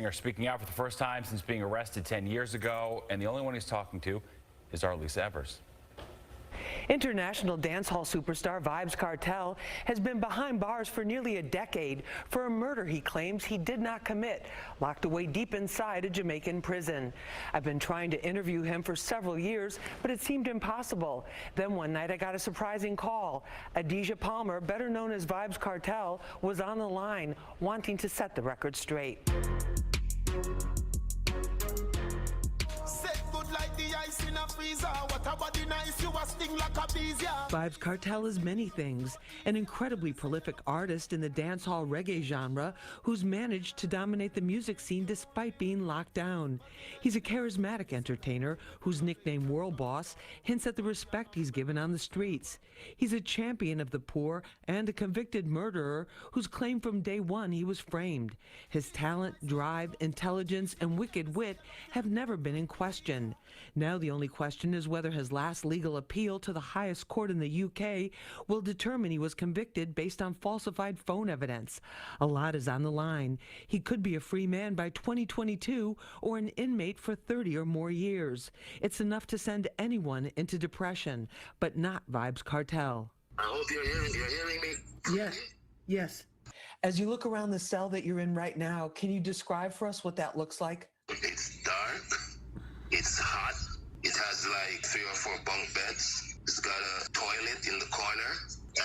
singer speaking out for the first time since being arrested 10 years ago, and the only one he's talking to is our Lisa Evers. International dancehall superstar Vybz Kartel has been behind bars for nearly a decade for a murder he claims he did not commit, locked away deep inside a Jamaican prison. I've been trying to interview him for several years, but it seemed impossible. Then one night I got a surprising call. Adidja Palmer, better known as Vybz Kartel, was on the line, wanting to set the record straight. Vybz Kartel is many things, an incredibly prolific artist in the dancehall reggae genre who's managed to dominate the music scene despite being locked down. He's a charismatic entertainer whose nickname World Boss hints at the respect he's given on the streets. He's a champion of the poor and a convicted murderer whose claim from day one he was framed. His talent, drive, intelligence, and wicked wit have never been in question. Now the only question is whether his last legal appeal to the highest court in the UK will determine he was convicted based on falsified phone evidence. A lot is on the line. He could be a free man by 2022 or an inmate for 30 or more years. It's enough to send anyone into depression, but not Vybz Kartel. I hope you're hearing me. Yes, yes. As you look around the cell that you're in right now, can you describe for us what that looks like? It's dark. It's hot. It has like 3 or 4 bunk beds. It's got a toilet in the corner,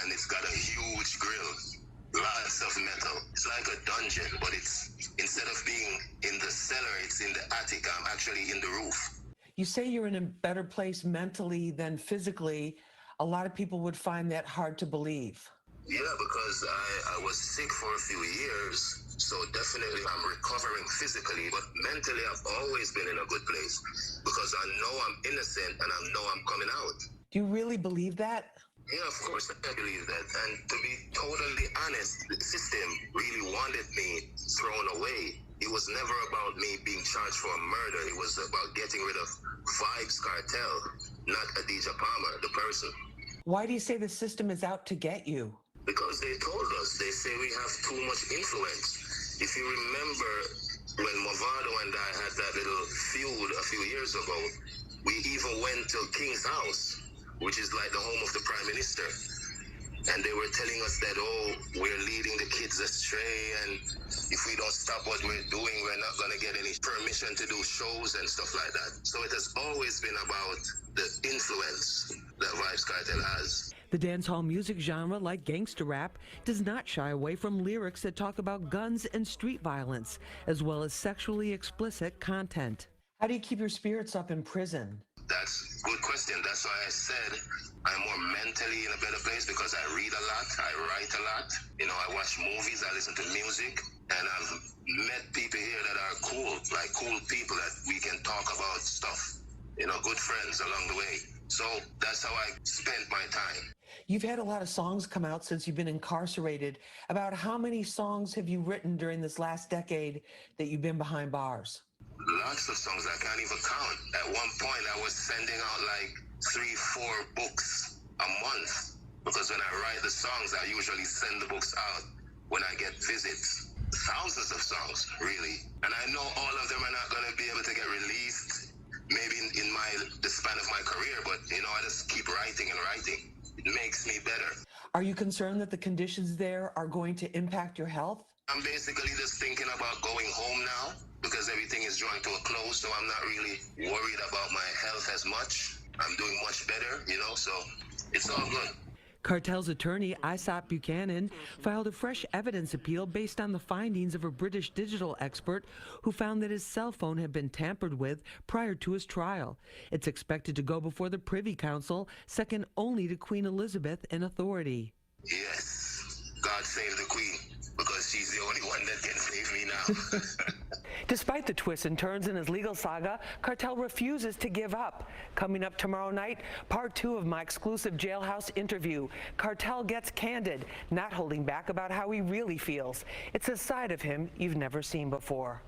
and it's got a huge grill. Lots of metal. It's like a dungeon, but it's, instead of being in the cellar, it's in the attic. I'm actually in the roof. You say you're in a better place mentally than physically. A lot of people would find that hard to believe. Yeah, because I was sick for a few years, so definitely I'm recovering physically, but mentally I've always been in a good place because I know I'm innocent and I know I'm coming out. Do you really believe that? Yeah, of course I believe that. And to be totally honest, the system really wanted me thrown away. It was never about me being charged for a murder. It was about getting rid of Vybz Kartel, not Adidja Palmer, the person. Why do you say the system is out to get you? Because they told us, they say we have too much influence. If you remember when Movado and I had that little feud a few years ago, we even went to King's house, which is like the home of the Prime Minister. And they were telling us that, oh, we're leading the kids astray, and if we don't stop what we're doing, we're not going to get any permission to do shows and stuff like that. So it has always been about the influence that Vybz Kartel has. The dancehall music genre, like gangster rap, does not shy away from lyrics that talk about guns and street violence, as well as sexually explicit content. How do you keep your spirits up in prison? That's a good question. That's why I said I'm more mentally in a better place, because I read a lot, I write a lot. You know, I watch movies, I listen to music, and I've met people here that are cool, like cool people that we can talk about stuff. You know, good friends along the way. So that's how I spent my time. You've had a lot of songs come out since you've been incarcerated. About how many songs have you written during this last decade that you've been behind bars? Lots of songs, I can't even count. At one point, I was sending out like 3-4 books a month, because when I write the songs, I usually send the books out when I get visits. Thousands of songs, really. And I know all of them are not going to be able to get released maybe in the span of my career, but you know, I just keep writing and writing. It makes me better. Are you concerned that the conditions there are going to impact your health? I'm basically just thinking about going home now, because everything is drawing to a close, so I'm not really worried about my health as much. I'm doing much better, you know, so it's all good. Kartel's attorney, Buchanan, filed a fresh evidence appeal based on the findings of a British digital expert who found that his cell phone had been tampered with prior to his trial. It's expected to go before the Privy Council, second only to Queen Elizabeth in authority. Yes, God save the Queen, because she's the only one that can save me now. Despite the twists and turns in his legal saga, Kartel refuses to give up. Coming up tomorrow night, part 2 of my exclusive jailhouse interview. Kartel gets candid, not holding back about how he really feels. It's a side of him you've never seen before.